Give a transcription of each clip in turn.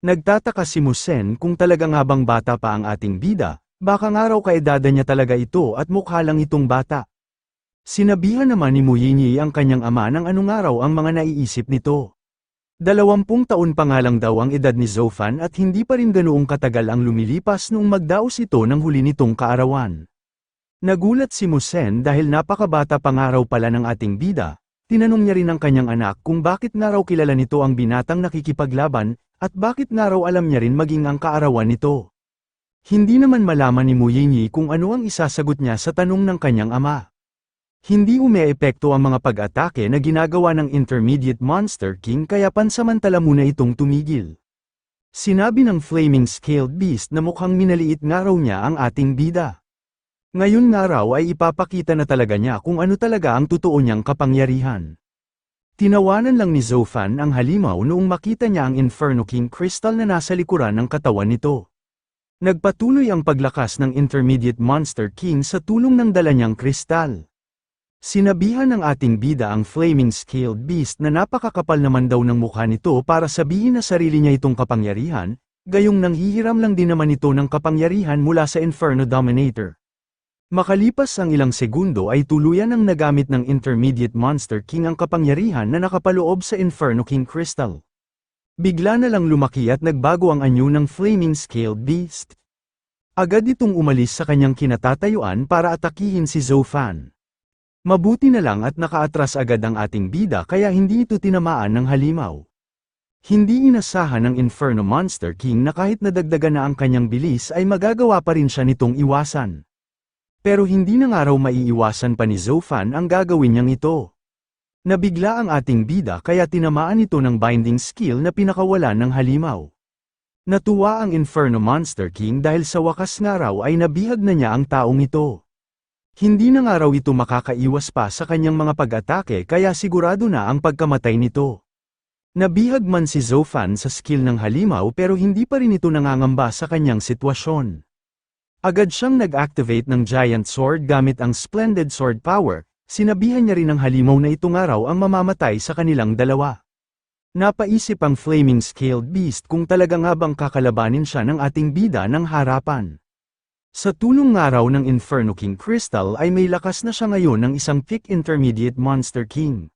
Nagtataka si Musen kung talagang habang bata pa ang ating bida, baka nga raw kaedada niya talaga ito at mukha lang itong bata. Sinabihan naman ni Muyinyi ang kanyang ama ng anong araw ang mga naiisip nito. 20 taon pa nga lang daw ang edad ni Zofan at hindi pa rin ganoong katagal ang lumilipas noong magdaos ito ng huli nitong kaarawan. Nagulat si Musen dahil napakabata pa nga raw pala ng ating bida, tinanong niya rin ang kanyang anak kung bakit nga raw kilala nito ang binatang nakikipaglaban, at bakit nga raw alam niya rin maging ang kaarawan nito. Hindi naman malaman ni Muyinyi kung ano ang isasagot niya sa tanong ng kanyang ama. Hindi umeepekto ang mga pag-atake na ginagawa ng Intermediate Monster King kaya pansamantala muna itong tumigil. Sinabi ng Flaming Scaled Beast na mukhang minaliit nga raw niya ang ating bida. Ngayon nga raw ay ipapakita na talaga niya kung ano talaga ang totoo niyang kapangyarihan. Tinawanan lang ni Zofan ang halimaw noong makita niya ang Inferno King Crystal na nasa likuran ng katawan nito. Nagpatuloy ang paglakas ng Intermediate Monster King sa tulong ng dala niyang kristal. Sinabihan ng ating bida ang Flaming Scaled Beast na napakakapal naman daw ng mukha nito para sabihin na sarili niya itong kapangyarihan, gayong nanghihiram lang din naman ito ng kapangyarihan mula sa Inferno Dominator. Makalipas ang ilang segundo ay tuluyan ang nagamit ng Intermediate Monster King ang kapangyarihan na nakapaloob sa Inferno King Crystal. Bigla na lang lumaki at nagbago ang anyo ng Flaming Scaled Beast. Agad itong umalis sa kanyang kinatatayuan para atakihin si Zofan. Mabuti na lang at nakaatras agad ang ating bida kaya hindi ito tinamaan ng halimaw. Hindi inasahan ng Inferno Monster King na kahit nadagdagan na ang kanyang bilis ay magagawa pa rin siya nitong iwasan. Pero hindi na nga raw maiiwasan pa ni Zofan ang gagawin niyang ito. Nabigla ang ating bida kaya tinamaan ito ng binding skill na pinakawalan ng halimaw. Natuwa ang Inferno Monster King dahil sa wakas nga raw ay nabihag na niya ang taong ito. Hindi na nga raw ito makakaiwas pa sa kanyang mga pag-atake kaya sigurado na ang pagkamatay nito. Nabihag man si Zofan sa skill ng halimaw pero hindi pa rin ito nangangamba sa kanyang sitwasyon. Agad siyang nag-activate ng Giant Sword gamit ang Splendid Sword Power, sinabihan niya rin ang halimaw na ito nga raw ang mamamatay sa kanilang dalawa. Napaisip ang Flaming Scaled Beast kung talaga nga bang kakalabanin siya ng ating bida ng harapan. Sa tulong nga raw ng Inferno King Crystal ay may lakas na siya ngayon ng isang peak Intermediate Monster King.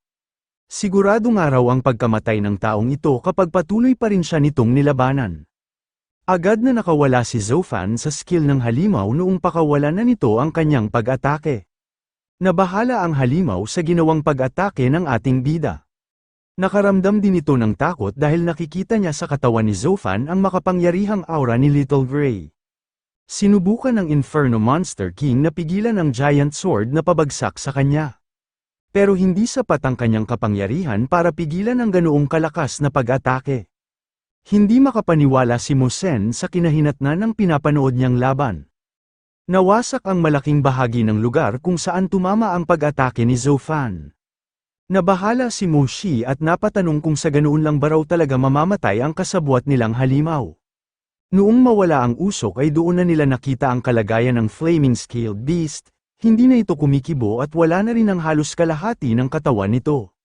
Sigurado nga raw ang pagkamatay ng taong ito kapag patuloy pa rin siya nitong nilabanan. Agad na nakawala si Zofan sa skill ng halimaw noong pakawalan na nito ang kanyang pag-atake. Nabahala ang halimaw sa ginawang pag-atake ng ating bida. Nakaramdam din ito ng takot dahil nakikita niya sa katawan ni Zofan ang makapangyarihang aura ni Little Gray. Sinubukan ng Inferno Monster King na pigilan ang Giant Sword na pabagsak sa kanya. Pero hindi sapat ang kanyang kapangyarihan para pigilan ang ganoong kalakas na pag-atake. Hindi makapaniwala si Musen sa kinahinatnan ng pinapanood niyang laban. Nawasak ang malaking bahagi ng lugar kung saan tumama ang pag-atake ni Zofan. Nabahala si Moshi at napatanong kung sa ganoon lang ba raw talaga mamamatay ang kasabwat nilang halimaw. Noong mawala ang usok ay doon na nila nakita ang kalagayan ng Flaming Scaled Beast, hindi na ito kumikibo at wala na rin ang halos kalahati ng katawan nito.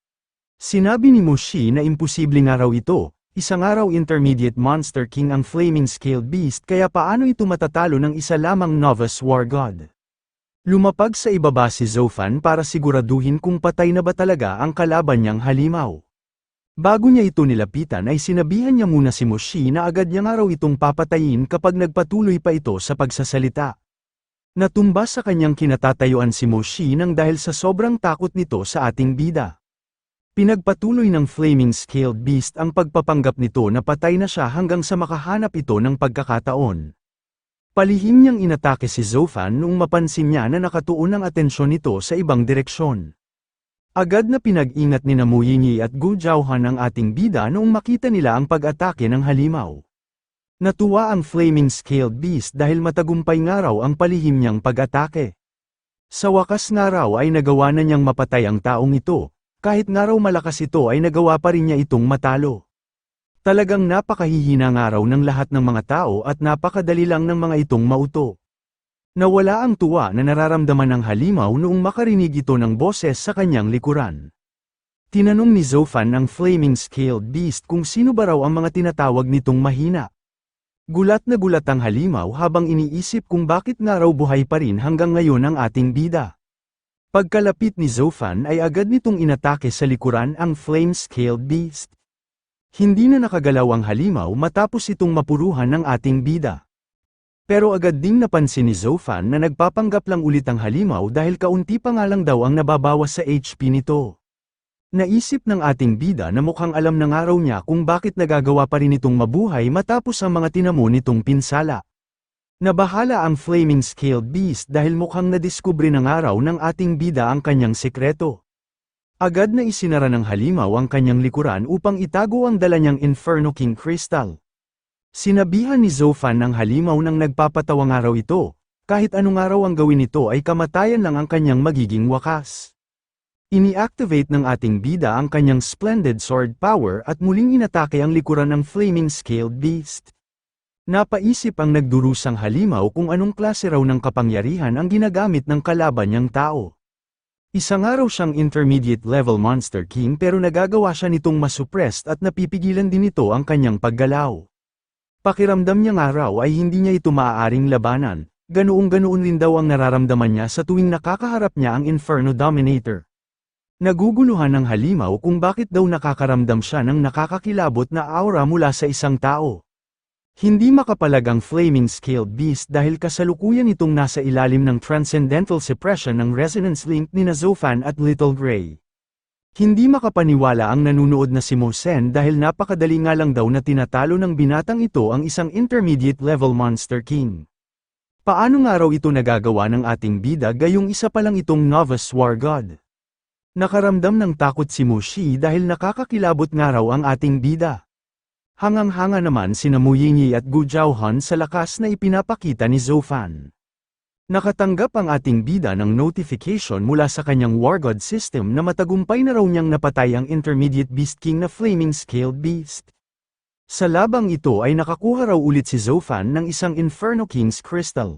Sinabi ni Moshi na imposible nga raw ito. Isang araw Intermediate Monster King ang Flaming Scaled Beast kaya paano ito matatalo ng isa lamang Novice War God? Lumapag sa ibaba si Zofan para siguraduhin kung patay na ba talaga ang kalaban niyang halimaw. Bago niya ito nilapitan ay sinabihan niya muna si Moshi na agad niya nga raw itong papatayin kapag nagpatuloy pa ito sa pagsasalita. Natumba sa kanyang kinatatayuan si Moshi nang dahil sa sobrang takot nito sa ating bida. Pinagpatuloy ng Flaming Scaled Beast ang pagpapanggap nito na patay na siya hanggang sa makahanap ito ng pagkakataon. Palihim niyang inatake si Zofan noong mapansin niya na nakatuon ang atensyon nito sa ibang direksyon. Agad na pinag-ingat ni Muyinyi at Gu Zhaohan ang ating bida noong makita nila ang pag-atake ng halimaw. Natuwa ang Flaming Scaled Beast dahil matagumpay nga raw ang palihim niyang pag-atake. Sa wakas nga raw ay nagawa na niyang mapatay ang taong ito. Kahit nga raw malakas ito ay nagawa pa rin niya itong matalo. Talagang napakahihina nga raw ng lahat ng mga tao at napakadali lang ng mga itong mauto. Nawala ang tuwa na nararamdaman ng halimaw noong makarinig ito ng boses sa kanyang likuran. Tinanong ni Zofan ang Flaming Scaled Beast kung sino ba raw ang mga tinatawag nitong mahina. Gulat na gulat ang halimaw habang iniisip kung bakit nga raw buhay pa rin hanggang ngayon ang ating bida. Pagkalapit ni Zofan ay agad nitong inatake sa likuran ang Flame-Scaled Beast. Hindi na nakagalaw ang halimaw matapos itong mapuruhan ng ating bida. Pero agad ding napansin ni Zofan na nagpapanggap lang ulit ang halimaw dahil kaunti pa nga lang daw ang nababawas sa HP nito. Naisip ng ating bida na mukhang alam na nga raw niya kung bakit nagagawa pa rin itong mabuhay matapos ang mga tinamo nitong pinsala. Nabahala ang Flaming Scaled Beast dahil mukhang nadiskubre ng araw ng ating bida ang kanyang sekreto. Agad na isinara ng halimaw ang kanyang likuran upang itago ang dala niyang Inferno King Crystal. Sinabihan ni Zofan ng halimaw nang nagpapatawa nga raw ito, kahit anong araw ang gawin nito ay kamatayan lang ang kanyang magiging wakas. Ini-activate ng ating bida ang kanyang Splendid Sword Power at muling inatake ang likuran ng Flaming Scaled Beast. Napaisip ang nagdurusang halimaw kung anong klase raw ng kapangyarihan ang ginagamit ng kalaban niyang tao. Isang araw siyang intermediate level Monster King pero nagagawa siya nitong masuppressed at napipigilan din ito ang kanyang paggalaw. Pakiramdam niya nga raw ay hindi niya ito maaaring labanan, ganoong-ganoon rin daw ang nararamdaman niya sa tuwing nakakaharap niya ang Inferno Dominator. Naguguluhan ng halimaw kung bakit daw nakakaramdam siya ng nakakakilabot na aura mula sa isang tao. Hindi makapalag ang Flaming Scaled Beast dahil kasalukuyan itong nasa ilalim ng Transcendental Suppression ng Resonance Link ni Zofan at Little Gray. Hindi makapaniwala ang nanunood na si Mosen dahil napakadali nga lang daw na tinatalo ng binatang ito ang isang intermediate level Monster King. Paano nga raw ito nagagawa ng ating bida gayong isa pa lang itong Novice War God? Nakaramdam ng takot si Mushi dahil nakakakilabot nga raw ang ating bida. Hangang-hanga naman sina Mu Yinyi at Gu Zhaohan sa lakas na ipinapakita ni Zofan. Nakatanggap ang ating bida ng notification mula sa kanyang War God system na matagumpay na raw niyang napatay ang Intermediate Beast King na Flaming Scaled Beast. Sa labang ito ay nakakuha raw ulit si Zofan ng isang Inferno King's Crystal.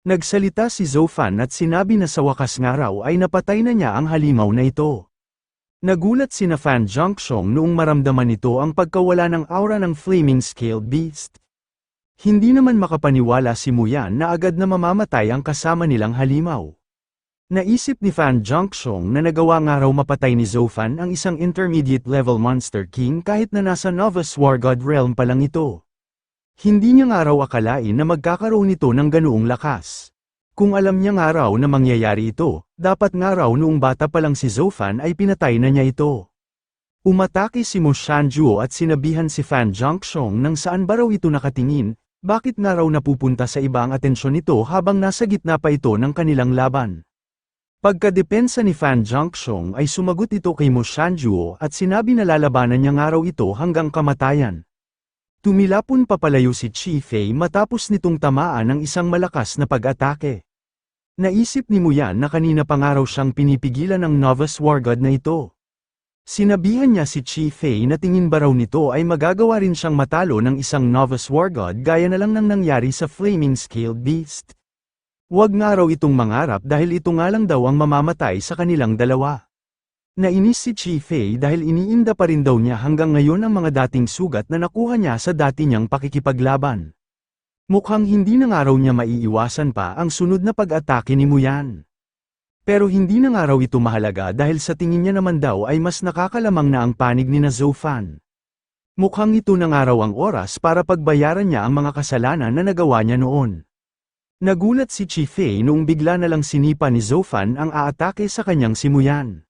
Nagsalita si Zofan at sinabi na sa wakas nga raw ay napatay na niya ang halimaw na ito. Nagulat sina Fan Zhongxiong noong maramdaman nito ang pagkawala ng aura ng Flaming Scaled Beast. Hindi naman makapaniwala si Muyan na agad na mamamatay ang kasama nilang halimaw. Naisip ni Fan Zhongxiong na nagawa nga raw mapatay ni Zofan ang isang intermediate level Monster King kahit na nasa Novice War God realm pa lang ito. Hindi niya nga raw akalain na magkakaroon nito ng ganoong lakas. Kung alam niya nga raw na mangyayari ito, dapat nga raw noong bata pa lang si Zofan ay pinatay na niya ito. Umatake si Mu Shanjuo at sinabihan si Fan Zhongxiong nang saan ba raw ito nakatingin, bakit nga raw napupunta sa iba ang atensyon nito habang nasa gitna pa ito ng kanilang laban. Pagkadepensa ni Fan Zhongxiong ay sumagot ito kay Mu Shanjuo at sinabi na lalabanan niya nga raw ito hanggang kamatayan. Tumilapon papalayo si Chi Fei matapos nitong tamaan ng isang malakas na pag-atake. Naisip ni Muyan na kanina pa nga raw siyang pinipigilan ng Novice War God na ito. Sinabihan niya si Chi Fei na tingin ba raw nito ay magagawa rin siyang matalo ng isang Novice War God gaya na lang ng nangyari sa Flaming Scaled Beast. Huwag nga raw itong mangarap dahil ito nga lang daw ang mamamatay sa kanilang dalawa. Nainis si Chi Fei dahil iniinda pa rin daw niya hanggang ngayon ang mga dating sugat na nakuha niya sa dati niyang pakikipaglaban. Mukhang hindi na nga raw niya maiiwasan pa ang sunod na pag-atake ni Muyan. Pero hindi na nga raw ito mahalaga dahil sa tingin niya naman daw ay mas nakakalamang na ang panig ni Zofan. Mukhang ito na nga raw ang oras para pagbayaran niya ang mga kasalanan na nagawa niya noon. Nagulat si Chi Fei noong bigla na lang sinipa ni Zofan ang aatake sa kanyang si Muyan.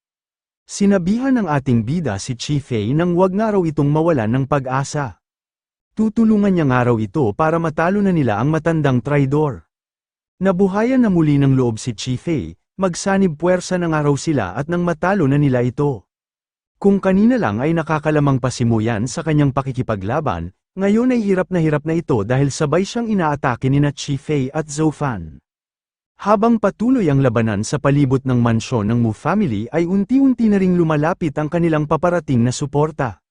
Sinabihan ng ating bida si Chi Fei nang wag nga raw itong mawalan ng pag-asa. Tutulungan niya nga raw ito para matalo na nila ang matandang traidor. Nabuhayan na muli ng loob si Chi Fei, magsanib puwersa na nga raw sila at nang matalo na nila ito. Kung kanina lang ay nakakalamang pa si Muyan sa kanyang pakikipaglaban, ngayon ay hirap na ito dahil sabay siyang inaatake ni Chi Fei at Zofan. Habang patuloy ang labanan sa palibot ng mansyon ng Mu family ay unti-unti na ring lumalapit ang kanilang paparating na suporta.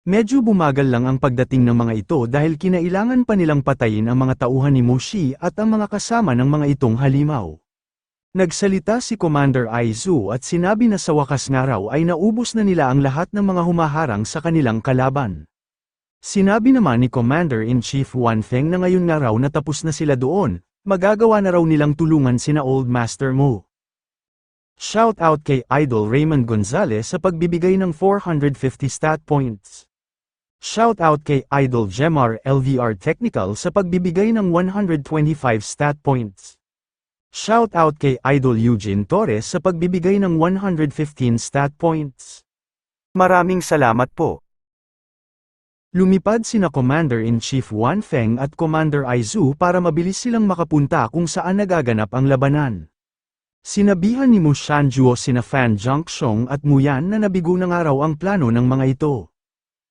Medyo bumagal lang ang pagdating ng mga ito dahil kinailangan pa nilang patayin ang mga tauhan ni Mushi at ang mga kasama ng mga itong halimaw. Nagsalita si Commander Aizu at sinabi na sa wakas nga raw ay naubos na nila ang lahat ng mga humaharang sa kanilang kalaban. Sinabi naman ni Commander-in-Chief Wan Feng na ngayon nga raw natapos na sila doon, magagawa na raw nilang tulungan sina Old Master Mo. Shout out kay Idol Raymond Gonzalez sa pagbibigay ng 450 stat points. Shout out kay Idol Gemar LVR Technical sa pagbibigay ng 125 stat points. Shout out kay Idol Eugene Torres sa pagbibigay ng 115 stat points. Maraming salamat po. Lumipad sina Commander-in-Chief Wan Feng at Commander Aizu para mabilis silang makapunta kung saan nagaganap ang labanan. Sinabihan ni Mu Shanjuo sina Fan Zhongxiong at Mu Yan na nabigo na nga raw ang plano ng mga ito.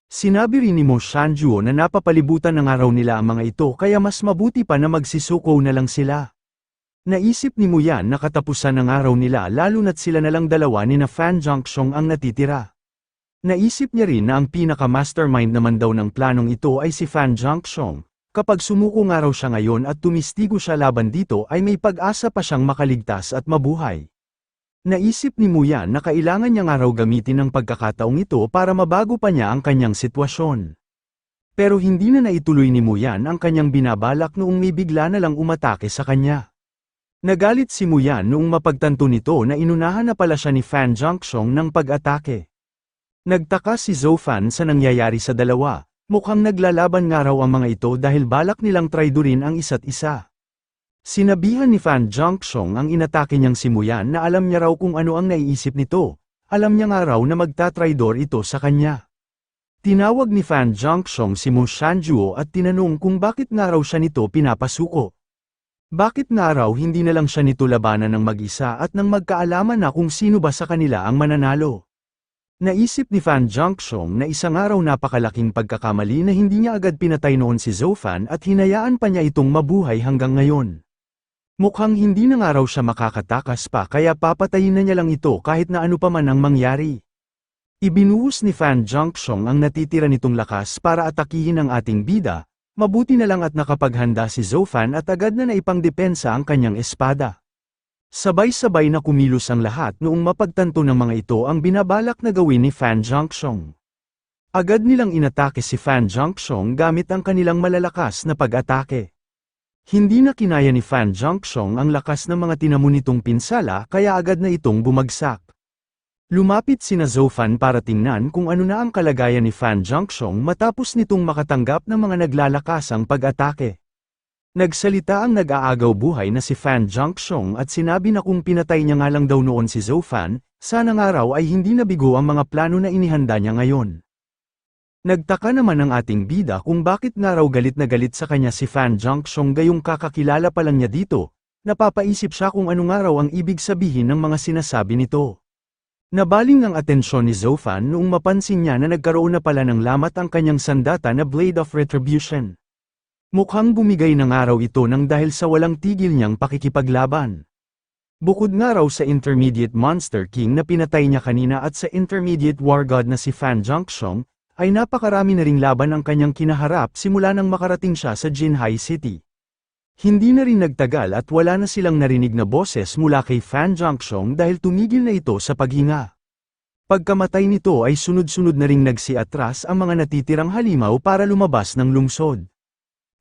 Sinabi rin ni Mu Shanjuo na napapalibutan na nga raw nila ang mga ito kaya mas mabuti pa na magsisuko na lang sila. Naisip ni Mu Yan na katapusan ng araw nila lalo na't sila na lang dalawa ni na Fan Zhongxiong ang natitira. Naisip niya rin na ang pinaka-mastermind naman daw ng planong ito ay si Fan Zhongxiong. Kapag sumuko nga raw siya ngayon at tumistigo siya laban dito ay may pag-asa pa siyang makaligtas at mabuhay. Naisip ni Mu Yan na kailangan niya nga raw gamitin ang pagkakataong ito para mabago pa niya ang kanyang sitwasyon. Pero hindi na naituloy ni Mu Yan ang kanyang binabalak noong may bigla na lang umatake sa kanya. Nagalit si Mu Yan noong mapagtanto nito na inunahan na pala siya ni Fan Zhongxiong ng pag-atake. Nagtaka si Zhou Fan sa nangyayari sa dalawa. Mukhang naglalaban nga raw ang mga ito dahil balak nilang traidorin ang isa't isa. Sinabihan ni Fan Zhongxiong ang inatake niyang si Mu Yan na alam niya raw kung ano ang naiisip nito. Alam niya nga raw na magtatraidor ito sa kanya. Tinawag ni Fan Zhongxiong si Mu Shanjuo at tinanong kung bakit nga raw siya nito pinapasuko. Bakit nga raw hindi na lang siya nito labanan ng mag-isa at nang magkaalaman na kung sino ba sa kanila ang mananalo. Naisip ni Fan Zhongxiong na isang araw napakalaking pagkakamali na hindi niya agad pinatay noon si Zhou Fan at hinayaan pa niya itong mabuhay hanggang ngayon. Mukhang hindi na nga raw siya makakatakas pa kaya papatayin na niya lang ito kahit na ano pa man ang mangyari. Ibinuhos ni Fan Zhongxiong ang natitira nitong lakas para atakihin ang ating bida, mabuti na lang at nakapaghanda si Zhou Fan at agad na naipangdepensa ang kanyang espada. Sabay-sabay na kumilos ang lahat noong mapagtanto ng mga ito ang binabalak na gawin ni Fan Zhongxiong. Agad nilang inatake si Fan Zhongxiong gamit ang kanilang malalakas na pag-atake. Hindi na kinaya ni Fan Zhongxiong ang lakas ng mga tinamo nitong pinsala kaya agad na itong bumagsak. Lumapit sina Zhou Fan para tingnan kung ano na ang kalagayan ni Fan Zhongxiong matapos nitong makatanggap ng mga naglalakasang pag-atake. Nagsalita ang nag-aagaw buhay na si Fan Zhongxiong at sinabi na kung pinatay niya nga lang daw noon si Zhou Fan, sana nga raw ay hindi nabigo ang mga plano na inihanda niya ngayon. Nagtaka naman ang ating bida kung bakit nga raw galit na galit sa kanya si Fan Zhongxiong gayong kakakilala pa lang niya dito, napapaisip siya kung ano nga raw ang ibig sabihin ng mga sinasabi nito. Nabaling ang atensyon ni Zhou Fan noong mapansin niya na nagkaroon na pala ng lamat ang kanyang sandata na Blade of Retribution. Mukhang bumigay ng araw ito nang dahil sa walang tigil niyang pakikipaglaban. Bukod nga raw sa Intermediate Monster King na pinatay niya kanina at sa Intermediate War God na si Fan Zhongxiong, ay napakarami na ring laban ang kanyang kinaharap simula nang makarating siya sa Jinhai City. Hindi na rin nagtagal at wala na silang narinig na boses mula kay Fan Zhongxiong dahil tumigil na ito sa paghinga. Pagkamatay nito ay sunod-sunod na ring nagsiatras ang mga natitirang halimaw para lumabas ng lungsod.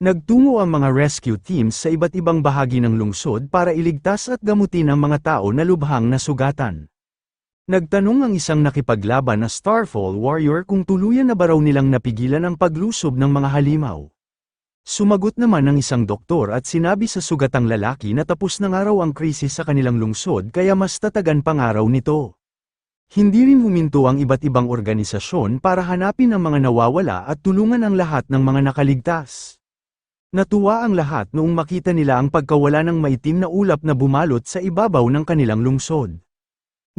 Nagtungo ang mga rescue teams sa iba't ibang bahagi ng lungsod para iligtas at gamutin ang mga tao na lubhang nasugatan. Nagtanong ang isang nakipaglaban na Starfall Warrior kung tuluyan na ba raw nilang napigilan ang paglusob ng mga halimaw. Sumagot naman ang isang doktor at sinabi sa sugatang lalaki na tapos na nga raw ang krisis sa kanilang lungsod kaya mas tatagan pang araw nito. Hindi rin huminto ang iba't ibang organisasyon para hanapin ang mga nawawala at tulungan ang lahat ng mga nakaligtas. Natuwa ang lahat noong makita nila ang pagkawala ng maitim na ulap na bumalot sa ibabaw ng kanilang lungsod.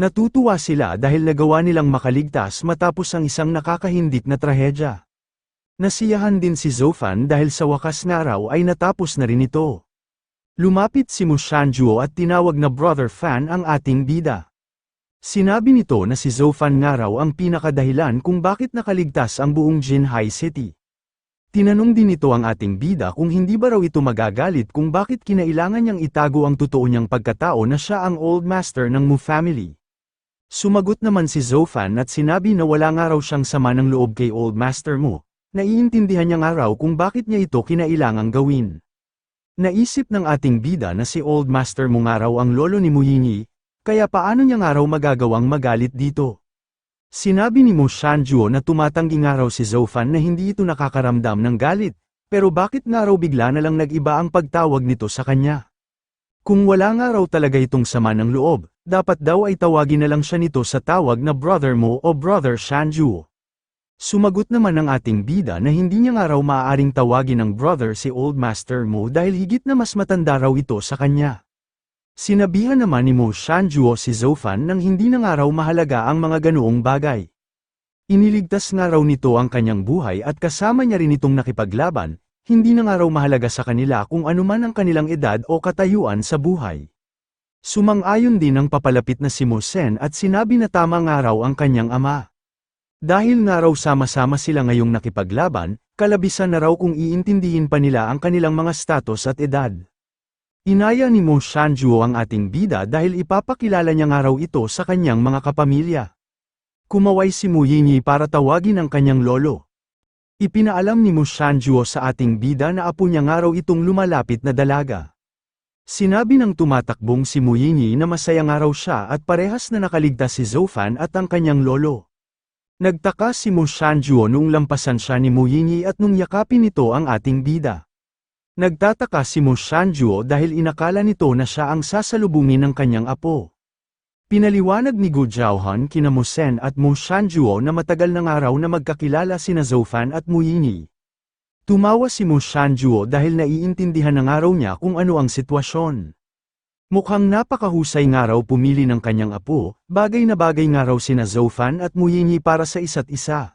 Natutuwa sila dahil nagawa nilang makaligtas matapos ang isang nakakahindik na trahedya. Nasiyahan din si Zhou Fan dahil sa wakas nga raw ay natapos na rin ito. Lumapit si Mu Shanjuo at tinawag na Brother Fan ang ating bida. Sinabi nito na si Zhou Fan nga raw ang pinakadahilan kung bakit nakaligtas ang buong Jinhai City. Tinanong din ito ang ating bida kung hindi ba raw ito magagalit kung bakit kinailangan niyang itago ang totoo niyang pagkatao na siya ang Old Master ng Mu family. Sumagot naman si Zofan at sinabi na wala nga raw siyang sama ng loob kay Old Master Mu. Naiintindihan niya nga raw kung bakit niya ito kinailangang gawin. Naisip ng ating bida na si Old Master Mu nga raw ang lolo ni Mu Yinyi, kaya paano niya nga raw magagawang magalit dito? Sinabi ni Mu Shanjuo na tumatanggi nga raw si Zofan na hindi ito nakakaramdam ng galit, pero bakit nga raw bigla na lang nag-iba ang pagtawag nito sa kanya? Kung wala nga raw talaga itong sama ng loob, dapat daw ay tawagin na lang siya nito sa tawag na Brother Mo o Brother Shanjuo. Sumagot naman ang ating bida na hindi niya nga raw maaaring tawagin ng brother si Old Master Mo dahil higit na mas matanda raw ito sa kanya. Sinabihan naman ni Mo Shanjuo si Zofan nang hindi na nga raw mahalaga ang mga ganoong bagay. Iniligtas nga raw nito ang kanyang buhay at kasama niya rin itong nakipaglaban, hindi na nga raw mahalaga sa kanila kung anuman ang kanilang edad o katayuan sa buhay. Sumang-ayon din ang papalapit na si Mo Sen at sinabi na tama nga raw ang kanyang ama. Dahil nga raw sama-sama sila ngayong nakipaglaban, kalabisan na raw kung iintindihin pa nila ang kanilang mga status at edad. Inaya ni Mo Shanjuo ang ating bida dahil ipapakilala niya nga raw ito sa kanyang mga kapamilya. Kumaway si Mu Yinyi para tawagin ang kanyang lolo. Ipinaalam ni Mo Shanjuo sa ating bida na apo niya nga raw itong lumalapit na dalaga. Sinabi ng tumatakbong si Mu Yinyi na masaya nga raw siya at parehas na nakaligtas si Zofan at ang kanyang lolo. Nagtaka si Mo Shanjuo nung lampasan siya ni Mu Yinyi at nung yakapin nito ang ating bida. Nagtataka si Mo Shanjuo dahil inakala nito na siya ang sasalubungin ng kanyang apo. Pinaliwanag ni Gu Jiaohan kina Mo Sen at Mo Shanjuo na matagal ng araw na magkakilala sina Zofan at Mu Yinyi. Tumawa si Mo Shanjuo dahil naiintindihan ng araw niya kung ano ang sitwasyon. Mukhang napakahusay nga raw pumili ng kanyang apo, bagay na bagay nga raw sina Zofan at Mu Yinyi para sa isa't isa.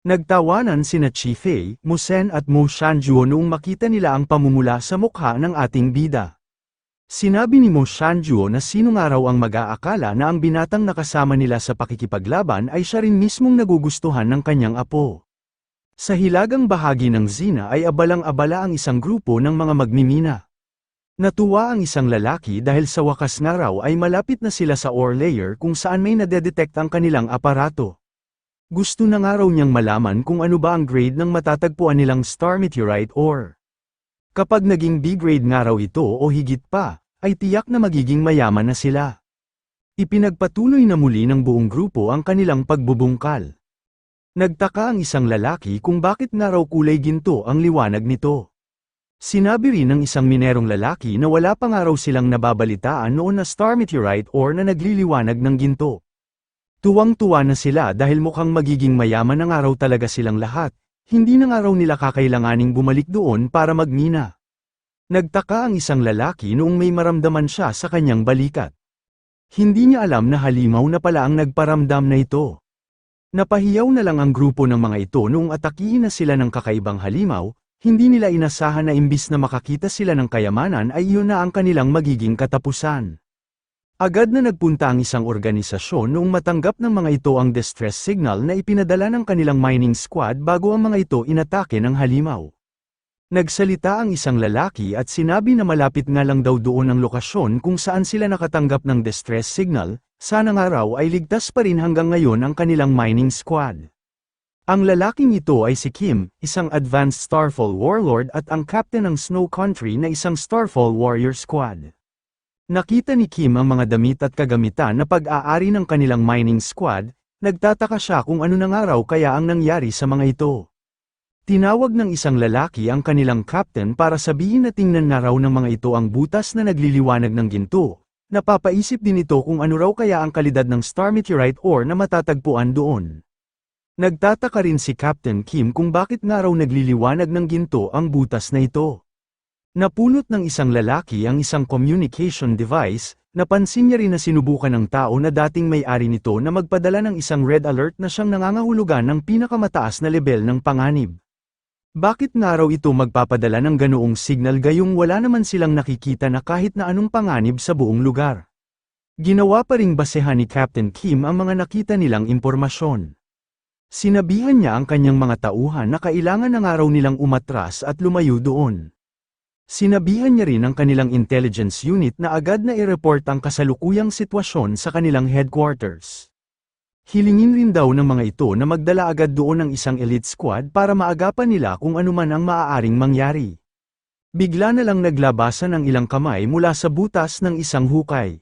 Nagtawanan sina Chi Fei, Mo Sen at Mo Shanjuo noong makita nila ang pamumula sa mukha ng ating bida. Sinabi ni Mo Shanjuo na sino nga raw ang mag-aakala na ang binatang nakasama nila sa pakikipaglaban ay siya rin mismong nagugustuhan ng kanyang apo. Sa hilagang bahagi ng Zina ay abalang-abala ang isang grupo ng mga magmimina. Natuwa ang isang lalaki dahil sa wakas nga raw ay malapit na sila sa ore layer kung saan may nadedetect ang kanilang aparato. Gusto na nga raw niyang malaman kung ano ba ang grade ng matatagpuan nilang star meteorite ore. Kapag naging B-grade nga raw ito o higit pa, ay tiyak na magiging mayaman na sila. Ipinagpatuloy na muli ng buong grupo ang kanilang pagbubungkal. Nagtaka ang isang lalaki kung bakit nga raw kulay ginto ang liwanag nito. Sinabi rin ng isang minerong lalaki na wala pa nga raw silang nababalitaan noon na star meteorite ore na nagliliwanag ng ginto. Tuwang-tuwa na sila dahil mukhang magiging mayaman na nga raw talaga silang lahat, hindi na nga raw nila kakailanganing bumalik doon para magmina. Nagtaka ang isang lalaki noong may maramdaman siya sa kanyang balikat. Hindi niya alam na halimaw na pala ang nagparamdam na ito. Napahiyaw na lang ang grupo ng mga ito noong atakihin na sila ng kakaibang halimaw, hindi nila inasahan na imbis na makakita sila ng kayamanan ay iyon na ang kanilang magiging katapusan. Agad na nagpunta ang isang organisasyon noong matanggap ng mga ito ang distress signal na ipinadala ng kanilang mining squad bago ang mga ito inatake ng halimaw. Nagsalita ang isang lalaki at sinabi na malapit nga lang daw doon ang lokasyon kung saan sila nakatanggap ng distress signal, sana nga raw ay ligtas pa rin hanggang ngayon ang kanilang mining squad. Ang lalaking ito ay si Kim, isang advanced Starfall warlord at ang captain ng Snow Country na isang Starfall warrior squad. Nakita ni Kim ang mga damit at kagamitan na pag-aari ng kanilang mining squad, nagtataka siya kung ano na nga raw kaya ang nangyari sa mga ito. Tinawag ng isang lalaki ang kanilang captain para sabihin na tingnan na raw ng mga ito ang butas na nagliliwanag ng ginto. Napapaisip din ito kung ano raw kaya ang kalidad ng star meteorite ore na matatagpuan doon. Nagtataka rin si Captain Kim kung bakit nga raw nagliliwanag ng ginto ang butas na ito. Napulot ng isang lalaki ang isang communication device, napansin niya rin na sinubukan ng tao na dating may-ari nito na magpadala ng isang red alert na siyang nangangahulugan ng pinakamataas na lebel ng panganib. Bakit nga raw ito magpapadala ng ganoong signal gayong wala naman silang nakikita na kahit na anong panganib sa buong lugar? Ginawa pa ring basehan ni Captain Kim ang mga nakita nilang impormasyon. Sinabihan niya ang kanyang mga tauhan na kailangan ng araw nilang umatras at lumayo doon. Sinabihan niya rin ang kanilang intelligence unit na agad na i-report ang kasalukuyang sitwasyon sa kanilang headquarters. Hilingin rin daw ng mga ito na magdala agad doon ng isang elite squad para maagapan nila kung anuman ang maaaring mangyari. Bigla na lang naglabasan ang ilang kamay mula sa butas ng isang hukay.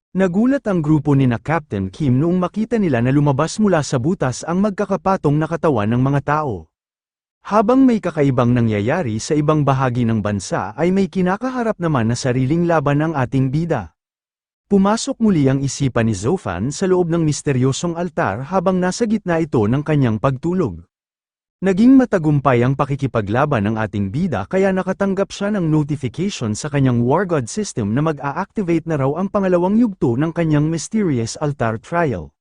Nagulat ang grupo ni na Captain Kim noong makita nila na lumabas mula sa butas ang magkakapatong na katawan ng mga tao. Habang may kakaibang nangyayari sa ibang bahagi ng bansa ay may kinakaharap naman na sariling laban ang ating bida. Pumasok muli ang isipan ni Zofan sa loob ng misteryosong altar habang nasa gitna ito ng kanyang pagtulog. Naging matagumpay ang pakikipaglaban ng ating bida kaya nakatanggap siya ng notification sa kanyang War God system na mag-a-activate na raw ang pangalawang yugto ng kanyang mysterious altar trial.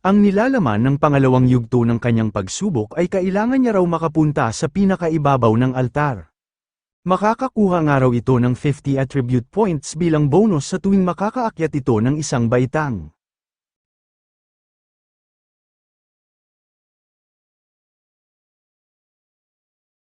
Ang nilalaman ng pangalawang yugto ng kanyang pagsubok ay kailangan niya raw makapunta sa pinakaibabaw ng altar. Makakakuha nga raw ito ng 50 attribute points bilang bonus sa tuwing makakaakyat ito ng isang baitang.